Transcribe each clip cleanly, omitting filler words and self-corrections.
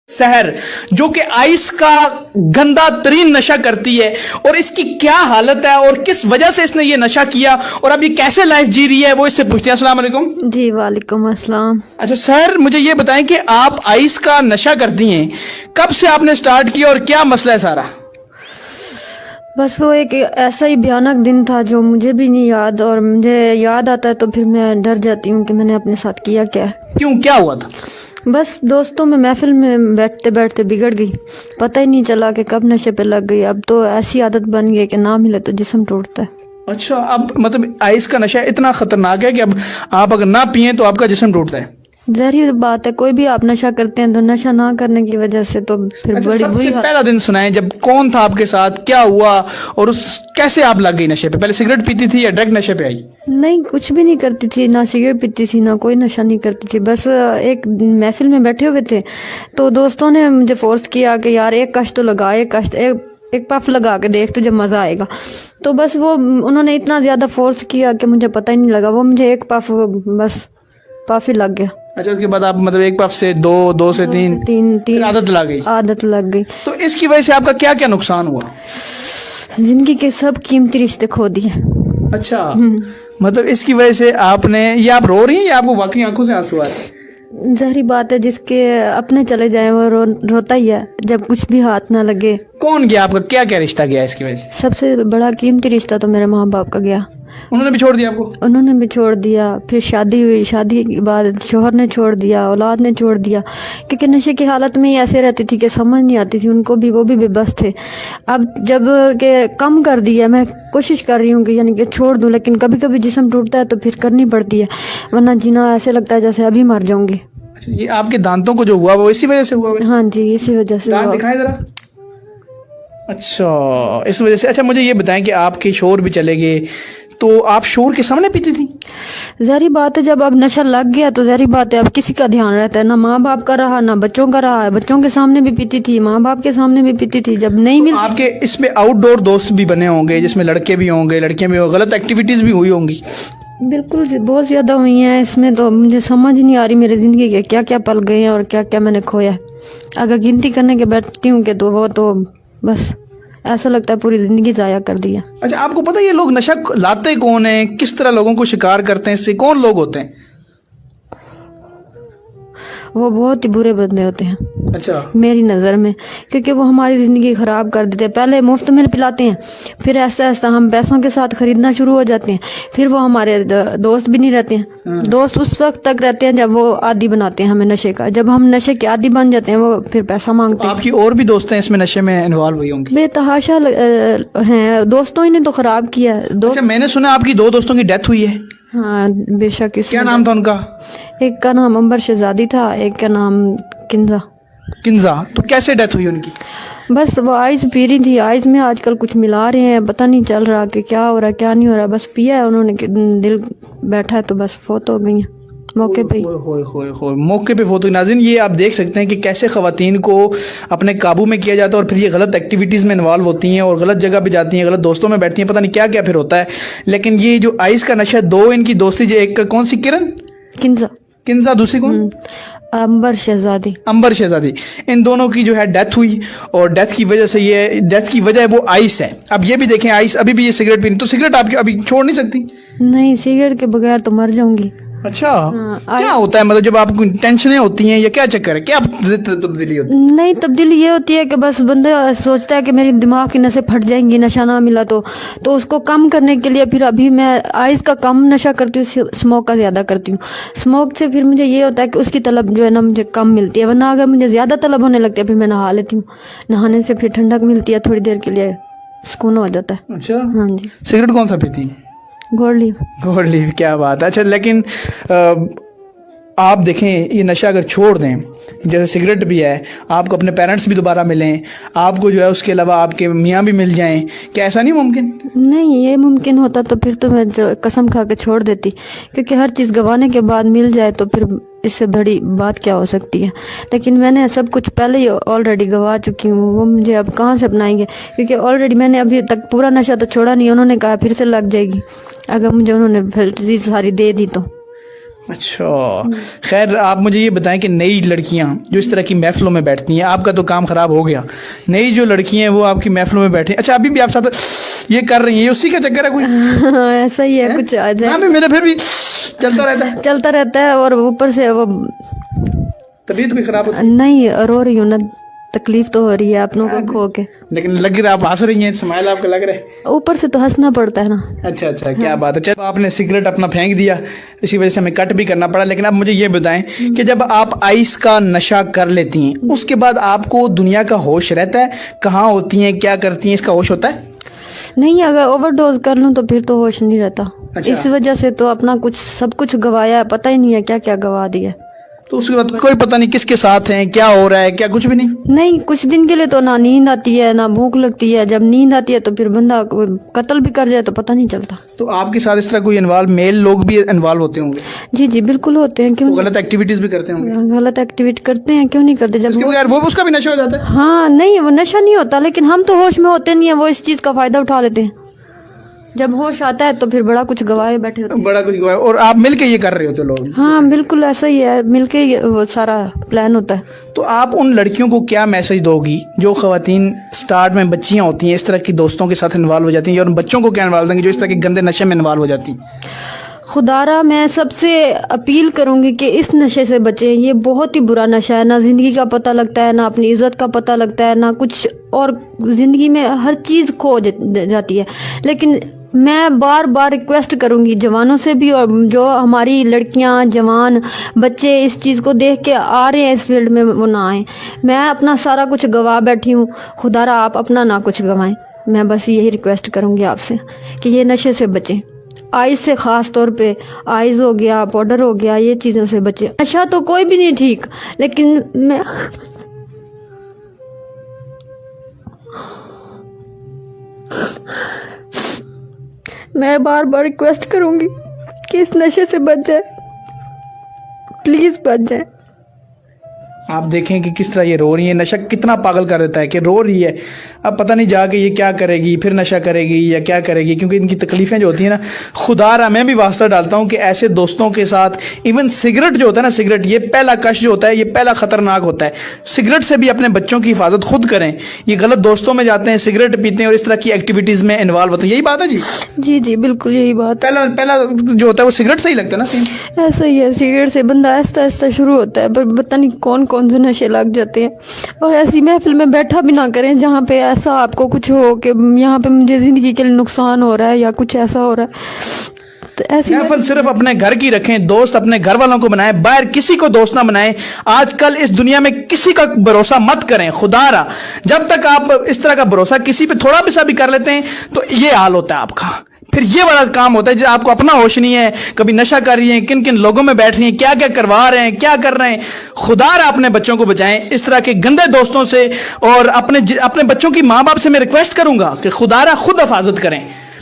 शहर जो कि आइस का गंदा तरीन नशा करती है और इसकी क्या हालत है और किस वजह से इसने ये नशा किया और अब ये कैसे लाइफ जी रही है वो इससे पूछते हैं। अस्सलाम वालेकुम। जी वालेकुम अस्सलाम। अच्छा सर, मुझे ये बताएं कि आप आइस का नशा करती हैं, कब से आपने स्टार्ट किया और क्या मसला है सारा? बस वो एक ऐसा ही भयानक दिन था जो मुझे भी नहीं याद, और मुझे याद आता है तो फिर मैं डर जाती हूँ कि मैंने अपने साथ किया क्या। क्यों, क्या हुआ था? बस दोस्तों में महफिल में बैठते बैठते बिगड़ गई, पता ही नहीं चला कि कब नशे पे लग गई। अब तो ऐसी आदत बन गई कि ना मिले तो जिस्म टूटता है। अच्छा, अब मतलब आइस का नशा इतना खतरनाक है कि अब आप अगर ना पिए तो आपका जिस्म टूटता है। ज़ाहिर बात है, कोई भी आप नशा करते हैं तो नशा ना करने की वजह से तो फिर अच्छा, बड़ी सबसे बुरी पहला दिन सुनाएं, जब कौन था आपके साथ, क्या हुआ और उस कैसे आप लग गई नशे पे? पहले सिगरेट पीती थी या डायरेक्ट नशे पे आई? नहीं, कुछ भी नहीं करती थी, ना सिगरेट पीती थी, ना कोई नशा नहीं करती थी। बस एक महफिल में बैठे हुए थे तो दोस्तों ने मुझे फोर्स किया कि यार एक कश तो लगा, एक पफ लगा के देख, तुझे मज़ा आएगा। तो बस वो उन्होंने इतना ज़्यादा फोर्स किया कि मुझे पता ही नहीं लगा, वो मुझे एक पफ ही लग गया। अच्छा, उसके बाद आप मतलब एक पफ से दो से तीन फिर आदत लग गई। तो इसकी वजह से आपका क्या क्या नुकसान हुआ? जिंदगी के सब कीमती रिश्ते खो दिए। अच्छा, मतलब इसकी वजह से आपने, ये आप रो रही हैं या आपको वाकई आंखों से आंसू आ रहे हैं? ज़ाहिर बात है, जिसके अपने चले जाए वो रोता ही है जब कुछ भी हाथ ना लगे। कौन गया आपका, क्या क्या रिश्ता गया इसकी वजह से? सबसे बड़ा कीमती रिश्ता तो मेरे माँ बाप का गया। उन्होंने भी छोड़ दिया आपको? उन्होंने भी छोड़ दिया, फिर शादी हुई, शादी के बाद शोहर ने छोड़ दिया, औलाद ने छोड़ दिया, क्योंकि नशे की हालत में ही ऐसे रहती थी कि समझ नहीं आती थी उनको भी, वो भी बेबस थे। अब जब के कम कर दिया, मैं कोशिश कर रही हूँ कि यानी कि छोड़ दूँ, लेकिन कभी कभी जिस्म टूटता है तो फिर करनी पड़ती है, वरना जीना ऐसे लगता है जैसे अभी मर जाऊंगी। अच्छा, ये आपके दांतों को जो हुआ वो इसी वजह से हुआ? हाँ जी, इसी वजह से। दांत दिखाएं जरा। अच्छा, इस वजह से। अच्छा, मुझे ये बताएं कि आपके शोर भी चले गए, तो आप शोर के सामने पीती थी? ज़ाहिर बात है, जब अब नशा लग गया तो ज़ाहिर बात है अब किसी का ध्यान रहता है, ना माँ बाप का रहा ना बच्चों का रहा है। बच्चों के सामने भी पीती थी, माँ बाप के सामने भी पीती थी, जब नहीं मिलती। आपके इसमें आउटडोर दोस्त भी बने होंगे जिसमें लड़के भी होंगे, लड़कियां भी होंगी, गलत एक्टिविटीज भी हुई होंगी? बिल्कुल, बहुत ज़्यादा हुई हैं। इसमें तो मुझे समझ नहीं आ रही मेरी ज़िंदगी के क्या क्या पल गए हैं और क्या क्या मैंने खोया है। अगर गिनती करने के बैठती हूँ कि तो वो तो बस ऐसा लगता है पूरी ज़िंदगी ज़ाया कर दिया। अच्छा, आपको पता है ये लोग नशा लाते कौन है, किस तरह लोगों को शिकार करते हैं, इससे कौन लोग होते हैं? वो बहुत ही बुरे बंदे होते हैं। अच्छा, मेरी नज़र में, क्योंकि वो हमारी ज़िंदगी ख़राब कर देते हैं। पहले मुफ्त में पिलाते हैं, फिर ऐसा ऐसा हम पैसों के साथ ख़रीदना शुरू हो जाते हैं, फिर वो हमारे दोस्त भी नहीं रहते हैं। दोस्त उस वक्त तक रहते हैं जब वो आदी बनाते हैं हमें नशे का। जब हम नशे के आदी बन जाते हैं वो फिर पैसा मांगते हैं। आपकी और भी दोस्त हैं इसमें नशे में इन्वॉल्व हुई होंगी? बेतहाशा हैं, दोस्तों ही ने तो ख़राब किया है। अच्छा, मैंने सुना आपकी 2 दोस्तों की डेथ हुई है। हाँ बेशक। क्या नाम था उनका? एक का नाम अंबर शहजादी था, एक का नाम किंजा। तो कैसे डेथ हुई उनकी? बस वो आइस पी रही थी, आइस में आजकल कुछ मिला रहे हैं, पता नहीं चल रहा कि क्या हो रहा है क्या नहीं हो रहा, बस पिया है उन्होंने, दिल बैठा है तो बस फोत हो गई है मौके पे ही। मौके पे फोत हुई। नाज़रीन, ये आप देख सकते हैं कि कैसे ख़वातीन को अपने काबू में किया जाता है और फिर ये गलत एक्टिविटीज़ में इन्वॉल्व होती हैं और गलत जगह पे जाती हैं, गलत दोस्तों में बैठती हैं, पता नहीं क्या क्या फिर होता है। लेकिन ये जो आइस का नशा, 2 इनकी दोस्ती, जो एक कौन सी, किंजा, दूसरी कौन? अंबर शहजादी। इन दोनों की जो है डेथ हुई और डेथ की वजह है वो आइस है। अब ये भी देखें, आइस अभी भी ये सिगरेट पी, तो सिगरेट आप अभी छोड़ नहीं सकती? नहीं, सिगरेट के बगैर तो मर जाऊंगी। अच्छा, क्या होता है, मतलब जब आपको टेंशनें होती हैं या क्या चक्कर है, क्या तब्दीली होती है? नहीं, तब्दीली ये होती है कि बस बंदा सोचता है कि मेरी दिमाग की नसें फट जाएंगी नशा ना मिला तो उसको कम करने के लिए फिर अभी मैं आइस का कम नशा करती हूँ, स्मोक का ज़्यादा करती हूँ। स्मोक से फिर मुझे ये होता है कि उसकी तलब जो है ना मुझे कम मिलती है, वरना अगर मुझे ज़्यादा तलब होने लगती है फिर मैं नहा लेती हूँ। नहाने से फिर ठंडक मिलती है, थोड़ी देर के लिए सुकून हो जाता है। अच्छा, हाँ जी। सिगरेट कौन सा पीती है? Gold leaf. क्या बात है। अच्छा, लेकिन आप देखें, ये नशा अगर छोड़ दें, जैसे सिगरेट भी है, आपको अपने पेरेंट्स भी दोबारा मिलें, आपको जो है उसके अलावा आपके मियाँ भी मिल जाएं, क्या ऐसा नहीं मुमकिन? नहीं, ये मुमकिन होता तो फिर तो मैं जो कसम खा के छोड़ देती, क्योंकि हर चीज़ गंवाने के बाद मिल जाए तो फिर इससे बड़ी बात क्या हो सकती है। लेकिन मैंने सब कुछ पहले ही ऑलरेडी गंवा चुकी हूँ, वो मुझे अब कहाँ से अपनाएंगे, क्योंकि ऑलरेडी मैंने अभी तक पूरा नशा तो छोड़ा नहीं। उन्होंने कहा फिर से लग जाएगी अगर मुझे उन्होंने फिर चीज़ सारी दे दी तो। اچھا خیر آپ مجھے یہ بتائیں کہ نئی لڑکیاں جو اس طرح کی محفلوں میں بیٹھتی ہیں، آپ کا تو کام خراب ہو گیا، نئی جو لڑکیاں ہیں وہ آپ کی محفلوں میں بیٹھیں، اچھا ابھی بھی آپ ساتھ یہ کر رہی ہیں، یہ اسی کا چکر ہے کوئی؟ ایسا ہی ہے کچھ آ جائے، ہاں بھی میرے پھر بھی چلتا رہتا ہے، اور اوپر سے وہ طبیعت بھی خراب ہوتی نہیں رو رہی ہوں نا، تکلیف تو ہو رہی ہے اپنوں کو کھو کے، لیکن لگ رہا آپ ہنس رہی ہیں، اسمائل آپ کا لگ رہا ہے، اوپر سے تو ہنسنا پڑتا ہے نا۔ اچھا کیا بات ہے۔ چلو آپ نے سگریٹ اپنا پھینک دیا، اسی وجہ سے ہمیں کٹ بھی کرنا پڑا، لیکن اب مجھے یہ بتائیں کہ جب آپ آئس کا نشہ کر لیتی ہیں اس کے بعد آپ کو دنیا کا ہوش رہتا ہے؟ کہاں ہوتی ہیں، کیا کرتی ہیں، اس کا ہوش ہوتا ہے؟ نہیں، اگر اوور ڈوز کر لوں تو پھر تو ہوش نہیں رہتا، اچھا۔ اس وجہ سے تو اپنا سب کچھ گوایا ہے، پتہ ہی نہیں ہے کیا کیا گوا دیا۔ تو اس کے بعد کوئی پتہ نہیں کس کے ساتھ ہیں، کیا ہو رہا ہے، کیا کچھ بھی نہیں؟ نہیں، کچھ دن کے لیے تو نہ نیند آتی ہے نہ بھوک لگتی ہے، جب نیند آتی ہے تو پھر بندہ قتل بھی کر جائے تو پتہ نہیں چلتا۔ تو آپ کے ساتھ اس طرح کوئی انوالو میل لوگ بھی انوالو ہوتے ہوں گے؟ جی بالکل ہوتے ہیں، کیوں غلط ایکٹیویٹیز بھی کرتے ہوں گے؟ غلط ایکٹیویٹی کرتے ہیں، کیوں نہیں کرتے؟ جب وہ اس کا بھی نشہ ہو جاتا ہے؟ ہاں نہیں، وہ نشہ نہیں ہوتا، لیکن ہم تو ہوش میں ہوتے نہیں ہیں، وہ اس چیز کا فائدہ اٹھا لیتے ہیں، جب ہوش آتا ہے تو پھر بڑا کچھ گوائے بیٹھے ہوتے ہیں، بڑا کچھ گواہ، اور آپ مل کے یہ کر رہے ہوتے لوگ؟ ہاں بالکل ایسا ہی ہے، مل کے وہ سارا پلان ہوتا ہے۔ تو آپ ان لڑکیوں کو کیا میسج دو گی جو خواتین سٹارٹ میں بچیاں ہوتی ہیں اس طرح کی دوستوں کے ساتھ انوالو ہو جاتی ہیں، اور ان بچوں کو کیا انوالو دیں گے جو اس طرح کے گندے نشے میں انوالو ہو جاتی ہیں؟ خدارا میں سب سے اپیل کروں گی کہ اس نشے سے بچیں، یہ بہت ہی برا نشہ ہے، نہ زندگی کا پتہ لگتا ہے، نہ اپنی عزت کا پتہ لگتا ہے، نہ کچھ، اور زندگی میں ہر چیز کھو جاتی ہے۔ لیکن میں بار بار ریکویسٹ کروں گی جوانوں سے بھی، اور جو ہماری لڑکیاں جوان بچے اس چیز کو دیکھ کے آ رہے ہیں اس فیلڈ میں، وہ نہ آئیں۔ میں اپنا سارا کچھ گوا بیٹھی ہوں، خدارا آپ اپنا نہ کچھ گوائیں، میں بس یہی ریکویسٹ کروں گی آپ سے کہ یہ نشے سے بچیں، آئز سے خاص طور پہ، آئز ہو گیا، پاؤڈر ہو گیا، یہ چیزوں سے بچیں۔ نشہ تو کوئی بھی نہیں ٹھیک، لیکن میں بار بار ریکویسٹ کروں گی کہ اس نشے سے بچ جائے، پلیز بچ جائیں۔ آپ دیکھیں کہ کس طرح یہ رو رہی ہیں، نشہ کتنا پاگل کر دیتا ہے کہ رو رہی ہے، اب پتہ نہیں جا کے یہ کیا کرے گی، پھر نشہ کرے گی یا کیا کرے گی، کیونکہ ان کی تکلیفیں جو ہوتی ہیں نا، خدا را میں بھی واسطہ ڈالتا ہوں کہ ایسے دوستوں کے ساتھ، ایون سگریٹ جو ہوتا ہے نا، سگریٹ یہ پہلا کش جو ہوتا ہے، یہ پہلا خطرناک ہوتا ہے، سگریٹ سے بھی اپنے بچوں کی حفاظت خود کریں۔ یہ غلط دوستوں میں جاتے ہیں، سگریٹ پیتے ہیں اور اس طرح کی ایکٹیویٹیز میں انوالو ہوتے ہیں، یہی بات ہے جی؟ جی بالکل یہی بات، پہلا جو ہوتا ہے وہ سگریٹ سے ہی لگتا ہے نا سین؟ ایسا ہی ہے، سگریٹ سے بندہ آہستہ آہستہ شروع ہوتا ہے، پر پتہ نہیں کون کون سے نشے لگ جاتے ہیں، اور ایسی محفل میں بیٹھا بھی نہ کریں جہاں پہ ایسا آپ کو کچھ ہو کہ یہاں پہ مجھے زندگی کے لیے نقصان ہو رہا ہے یا کچھ ایسا ہو رہا ہے، تو ایسی محفل صرف اپنے گھر کی رکھیں، دوست اپنے گھر والوں کو بنائیں، باہر کسی کو دوست نہ بنائیں۔ آج کل اس دنیا میں کسی کا بھروسہ مت کریں، خدا را جب تک آپ اس طرح کا بھروسہ کسی پہ تھوڑا بھی سا بھی کر لیتے ہیں تو یہ حال ہوتا ہے آپ کا، پھر یہ بڑا کام ہوتا ہے جب آپ کو اپنا ہوش نہیں ہے، کبھی نشہ کر رہی ہیں، کن کن لوگوں میں بیٹھ رہی ہیں، کیا کیا کروا رہے ہیں، کیا کر رہے ہیں۔ خدا را اپنے بچوں کو بچائیں اس طرح کے گندے دوستوں سے، اور اپنے بچوں کی ماں باپ سے میں ریکویسٹ کروں گا کہ خدا را خود حفاظت کریں،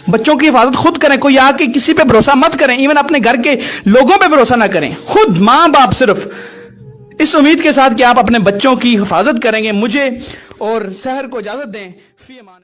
بچوں کی حفاظت خود کریں، کوئی آ کے کسی پہ بھروسہ مت کریں، ایون اپنے گھر کے لوگوں پہ بھروسہ نہ کریں، خود ماں باپ صرف اس امید کے ساتھ کہ آپ اپنے بچوں کی حفاظت کریں گے۔ مجھے اور سحر کو اجازت دیں، فی امان۔